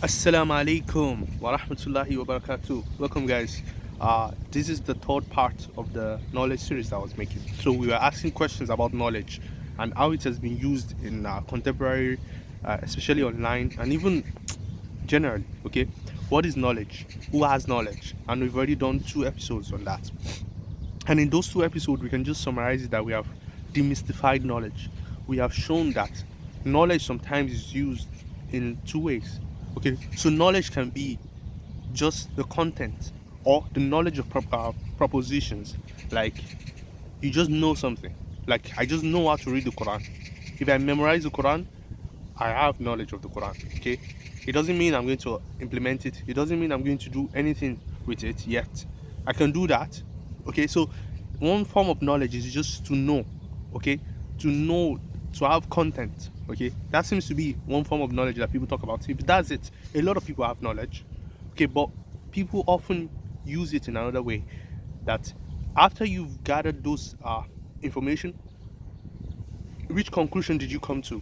Assalamu alaikum wa rahmatullahi wa barakatuh. Welcome, guys. This is the third part of the knowledge series that I was making. So we were asking questions about knowledge and how it has been used in contemporary, especially online and even generally. Okay, what is knowledge? Who has knowledge? And we've already done 2 episodes on that. And in those 2 episodes, we can just summarize it that we have demystified knowledge. We have shown that knowledge sometimes is used in 2 ways. Okay, so knowledge can be just the content or the knowledge of propositions. Like you just know something. Like I just know how to read the Quran. If I memorize the Quran, I have knowledge of the Quran. Okay, it doesn't mean I'm going to implement it. It doesn't mean I'm going to do anything with it yet. I can do that. Okay, so one form of knowledge is just to know. Okay, to know, to have content. Okay, that seems to be one form of knowledge that people talk about. If that's it, a lot of people have knowledge. Okay, but people often use it in another way. That after you've gathered those information, which conclusion did you come to?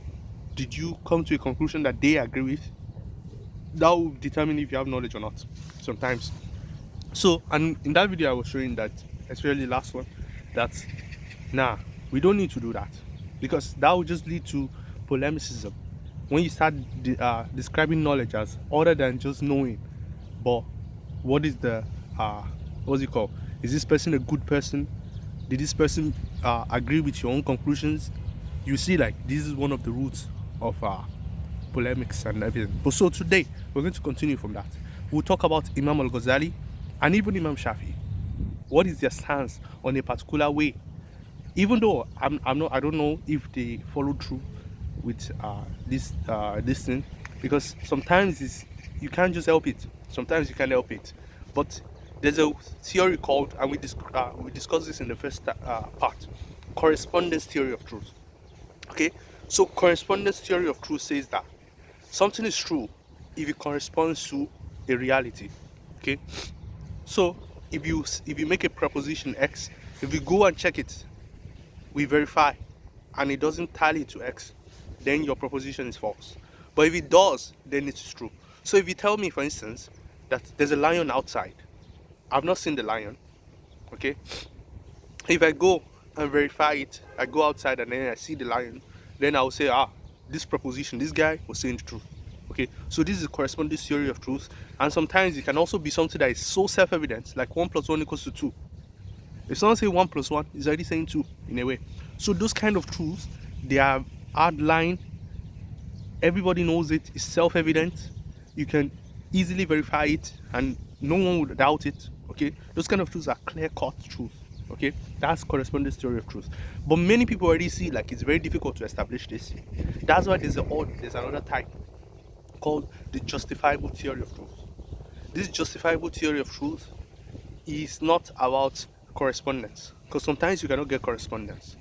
Did you come to a conclusion that they agree with? That will determine if you have knowledge or not. Sometimes. So, and in that video I was showing that, especially the last one, that we don't need to do that, because that will just lead to polemicism. When you start describing knowledge as other than just knowing, but what is the what's it called? Is this person a good person? Did this person agree with your own conclusions? You see, like, this is one of the roots of polemics and everything. But so today we're going to continue from that. We'll talk about Imam Ghazali and even Imam Shafi. What is their stance on a particular way? Even though I don't know if they follow through with this thing, because sometimes you can't just help it. Sometimes you can't help it. But there's a theory called, and we discussed this in the first part, correspondence theory of truth. Okay, so correspondence theory of truth says that something is true if it corresponds to a reality. Okay, so if you make a proposition X, if you go and check it, we verify, and it doesn't tally to X, then your proposition is false. But if it does, then it's true. So if you tell me, for instance, that there's a lion outside, I've not seen the lion. Okay, if I go and verify it, I go outside and then I see the lion, then I'll say, this proposition, this guy was saying the truth. Okay, so this is correspondence theory of truth. And sometimes it can also be something that is so self-evident, like 1 + 1 = 2. If someone say 1 + 1, it's already saying 2 in a way. So those kind of truths, they are hard line. Everybody knows it. It's self-evident. You can easily verify it, and no one would doubt it. Okay, those kind of truths are clear-cut truth. Okay, that's correspondence theory of truth. But many people already see like it's very difficult to establish this. That's why there's another type called the justifiable theory of truth. This justifiable theory of truth is not about correspondence, because sometimes you cannot get correspondence.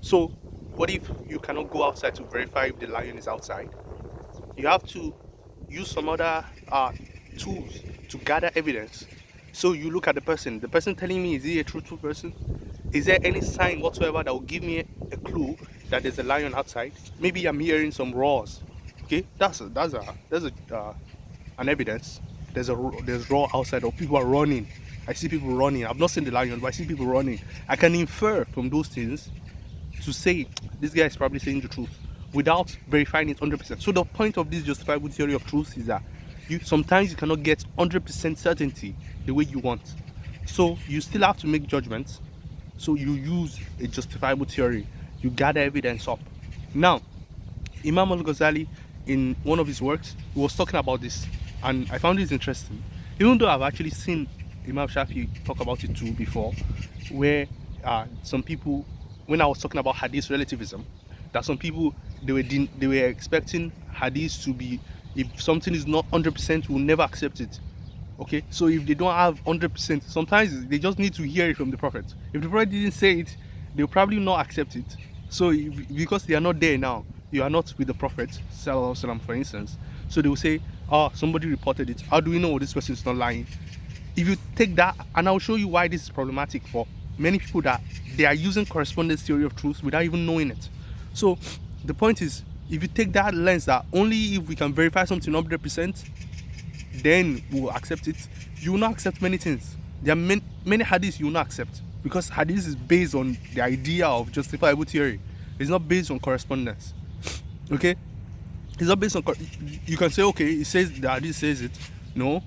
So what if you cannot go outside to verify if the lion is outside? You have to use some other tools to gather evidence. So you look at the person telling me, is he a truthful person? Is there any sign whatsoever that will give me a clue that there's a lion outside? Maybe I'm hearing some roars. Okay, that's an evidence. There's roar outside, or people are running. I see people running. I've not seen the lion, but I see people running. I can infer from those things to say this guy is probably saying the truth without verifying it 100%. So the point of this justifiable theory of truth is that sometimes you cannot get 100% certainty the way you want. So you still have to make judgments. So you use a justifiable theory. You gather evidence up. Now, Imam al-Ghazali, in one of his works, he was talking about this, and I found this interesting. Even though I've actually seen Imam Shafi talk about it too before, where some people, when I was talking about hadith relativism, that some people they were expecting hadith to be, if something is not 100%, we'll never accept it. Okay, so if they don't have 100%, sometimes they just need to hear it from the Prophet. If the Prophet didn't say it, they'll probably not accept it. So because they are not there now, you are not with the Prophet Sallallahu Alaihi Wasallam, for instance, so they will say, somebody reported it, how do we know this person is not lying? If you take that, and I'll show you why this is problematic for many people, that they are using correspondence theory of truth without even knowing it. So the point is, If you take that lens that only if we can verify something 100%, then we'll accept it, you will not accept many things. There are many hadiths you will not accept, because hadith is based on the idea of justifiable theory. It's not based on correspondence. Okay? It's not based on... You can say, okay, it says, the hadith says it. No.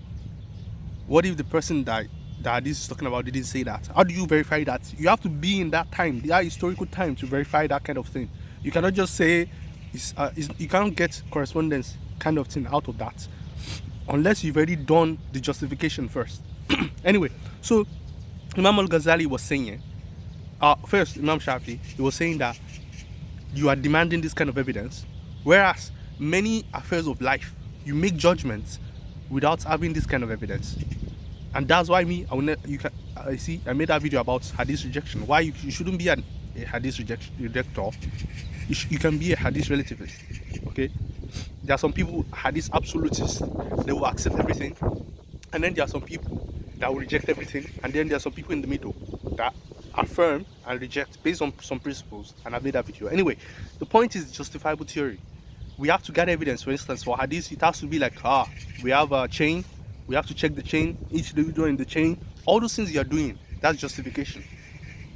What if the person that the hadith is talking about didn't say that? How do you verify that? You have to be in that time, that historical time, to verify that kind of thing. You cannot just say... you can't get correspondence kind of thing out of that unless you've already done the justification first. Anyway, so Imam al-Ghazali was saying, first Imam Shafi, he was saying that you are demanding this kind of evidence, whereas many affairs of life, you make judgments without having this kind of evidence. And that's why I made that video about hadith rejection. Why you shouldn't be a hadith rejector. You can be a hadith relativist. Okay? There are some people, hadith absolutists, they will accept everything, and then there are some people that will reject everything, and then there are some people in the middle that affirm and reject based on some principles. And I made that video. Anyway, the point is justifiable theory. We have to get evidence. For instance, for hadith, it has to be like, we have a chain, we have to check the chain, each individual in the chain. All those things you are doing, that's justification.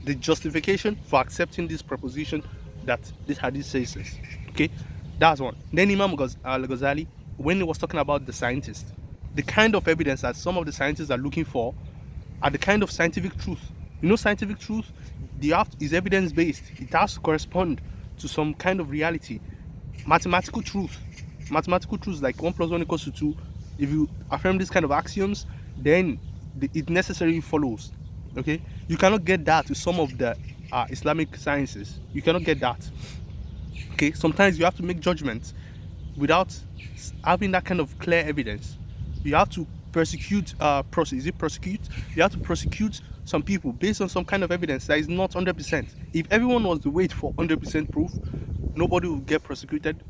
The justification for accepting this proposition that this hadith says this. Okay, that's one. Then Imam al-Ghazali, when he was talking about the scientists, the kind of evidence that some of the scientists are looking for are the kind of scientific truth. You know, scientific truth, is evidence-based. It has to correspond to some kind of reality. Mathematical truth like 1 + 1 = 2. If you affirm this kind of axioms, then it necessarily follows. Okay, you cannot get that with some of the Islamic sciences. You cannot get that. Okay, sometimes you have to make judgments without having that kind of clear evidence. You have to persecute. You have to prosecute some people based on some kind of evidence that is not 100%. If everyone was to wait for 100% proof, nobody will get prosecuted.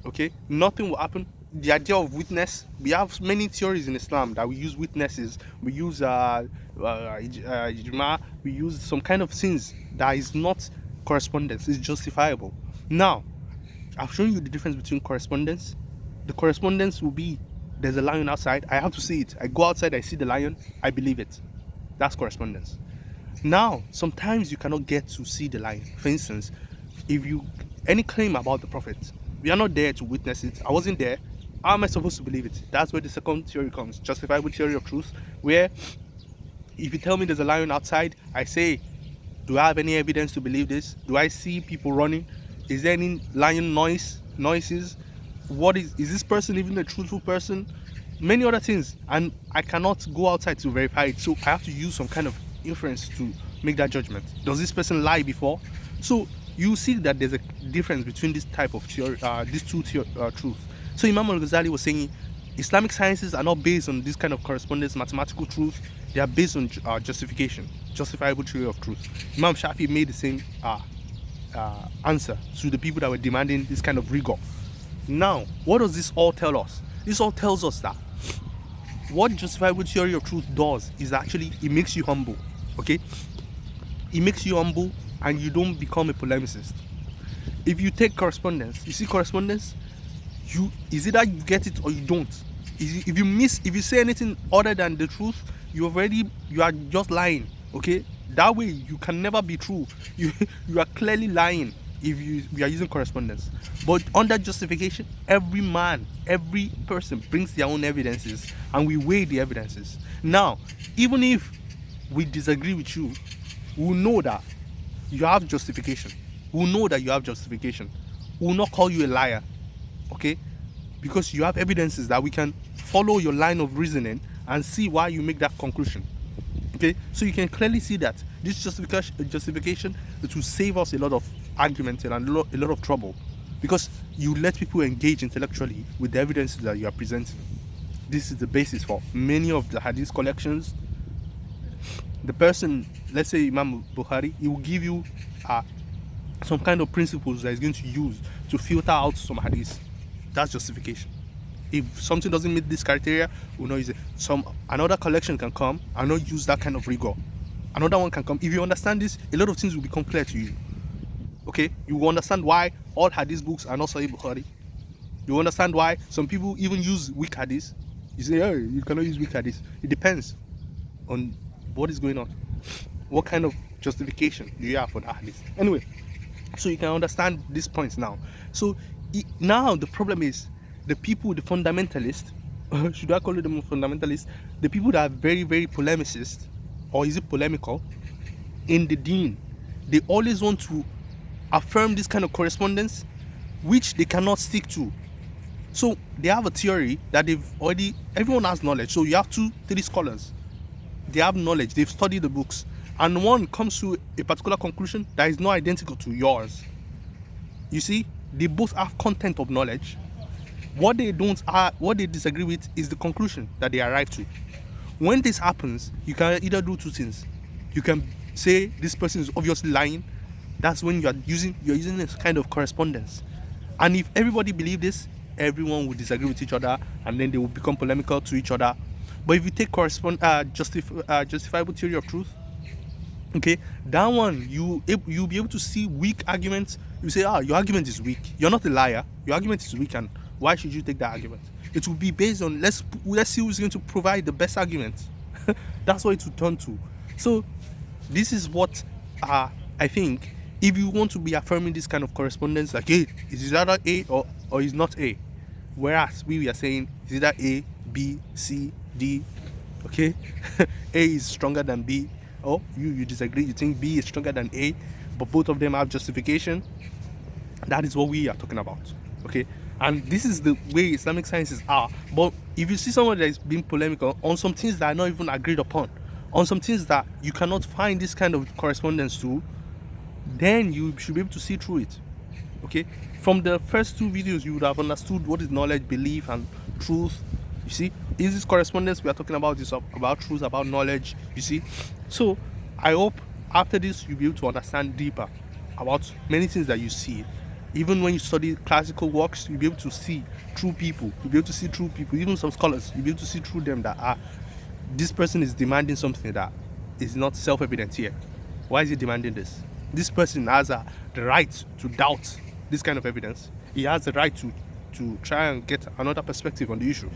Okay, nothing will happen. The idea of witness, we have many theories in Islam that we use witnesses, we use ijma, we use some kind of things that is not correspondence, is justifiable. Now, I've shown you the difference between correspondence. The correspondence will be, there's a lion outside, I have to see it. I go outside, I see the lion, I believe it. That's correspondence. Now, sometimes you cannot get to see the lion. For instance, any claim about the prophet, we are not there to witness it. I wasn't there. How am I supposed to believe it? That's where the second theory comes, justifiable theory of truth, where if you tell me there's a lion outside, I say, do I have any evidence to believe this? Do I see people running? Is there any lion noises? Is this person even a truthful person? Many other things, and I cannot go outside to verify it, so I have to use some kind of inference to make that judgment. Does this person lie before? So you see that there's a difference between this type of theory, these two truths. So Imam al-Ghazali was saying Islamic sciences are not based on this kind of correspondence, mathematical truth. They are based on justification, justifiable theory of truth. Imam Shafi made the same answer to the people that were demanding this kind of rigor. Now, what does this all tell us? This all tells us that what justifiable theory of truth does is actually it makes you humble. Okay, it makes you humble, and you don't become a polemicist. If you take correspondence, you see correspondence, is either you get it or you don't. If you say anything other than the truth, you are just lying. Okay, that way you can never be true. You are clearly lying if you are using correspondence. But under justification, every person brings their own evidences, and we weigh the evidences. Now, even if we disagree with you, we'll know that you have justification. We'll know that you have justification. We'll not call you a liar. Okay, because you have evidences that we can follow your line of reasoning and see why you make that conclusion. Okay, so you can clearly see that this justification, it will save us a lot of arguments and a lot of trouble, because you let people engage intellectually with the evidences that you are presenting. This is the basis for many of the hadith collections. The person, let's say Imam Bukhari, he will give you some kind of principles that he's going to use to filter out some hadith. That's justification. If something doesn't meet this criteria, we'll not use it. Another collection can come and not use that kind of rigor. Another one can come. If you understand this, a lot of things will become clear to you. Okay, you will understand why all hadith books are not Sahih Bukhari. You understand why some people even use weak hadith. You say, oh, you cannot use weak hadith. It depends on what is going on. What kind of justification do you have for that hadith? Anyway, so you can understand these points now. So now the problem is the people, the fundamentalists, should I call them fundamentalists? The people that are very, very polemicist, or is it polemical, in the deen, they always want to affirm this kind of correspondence, which they cannot stick to. So they have a theory that everyone has knowledge. So you have 2-3 scholars. They have knowledge, they've studied the books, and one comes to a particular conclusion that is not identical to yours. You see, they both have content of knowledge. What they disagree with is the conclusion that they arrive to. When this happens, you can either do two things. You can say this person is obviously lying. That's when you're using this kind of correspondence. And if everybody believes this, everyone will disagree with each other, and then they will become polemical to each other. But if you take justifiable theory of truth, okay, that one you'll be able to see weak arguments. You say, your argument is weak. You're not a liar. Your argument is weak, and why should you take that argument? It will be based on let's see who's going to provide the best argument. That's what it will turn to. So this is what I think. If you want to be affirming this kind of correspondence, like, hey, is it either A or is not A? Whereas we are saying it's either A, B, C, D. Okay, A is stronger than B. Or you disagree. You think B is stronger than A, but both of them have justification. That is what we are talking about. Okay, and this is the way Islamic sciences are. But if you see someone that is being polemical on some things that are not even agreed upon, on some things that you cannot find this kind of correspondence to, then you should be able to see through it. Okay, from the first 2 videos you would have understood what is knowledge, belief, and truth. You see, in this correspondence we are talking about this, about truth, about knowledge. You see, so I hope after this you'll be able to understand deeper about many things that you see. Even when you study classical works, you'll be able to see true people. You'll be able to see true people. Even some scholars, you'll be able to see through them that this person is demanding something that is not self-evident here. Why is he demanding this? This person has the right to doubt this kind of evidence. He has the right to try and get another perspective on the issue.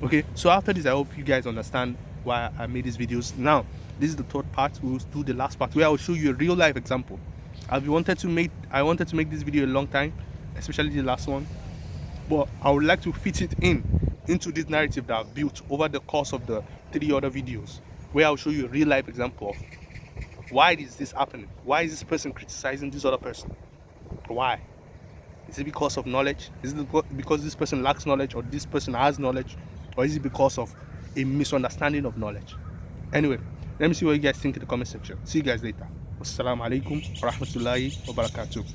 Okay, so after this, I hope you guys understand why I made these videos. Now, this is the third part. We'll do the last part where I will show you a real life example. I wanted to make this video a long time, especially the last one, but I would like to fit it into this narrative that I've built over the course of the 3 other videos, where I'll show you a real life example of why is this happening? Why is this person criticizing this other person? Why? Is it because of knowledge? Is it because this person lacks knowledge, or this person has knowledge? Or is it because of a misunderstanding of knowledge? Anyway, let me see what you guys think in the comment section. See you guys later. Wassalamu alaikum wa rahmatullahi wa barakatuh.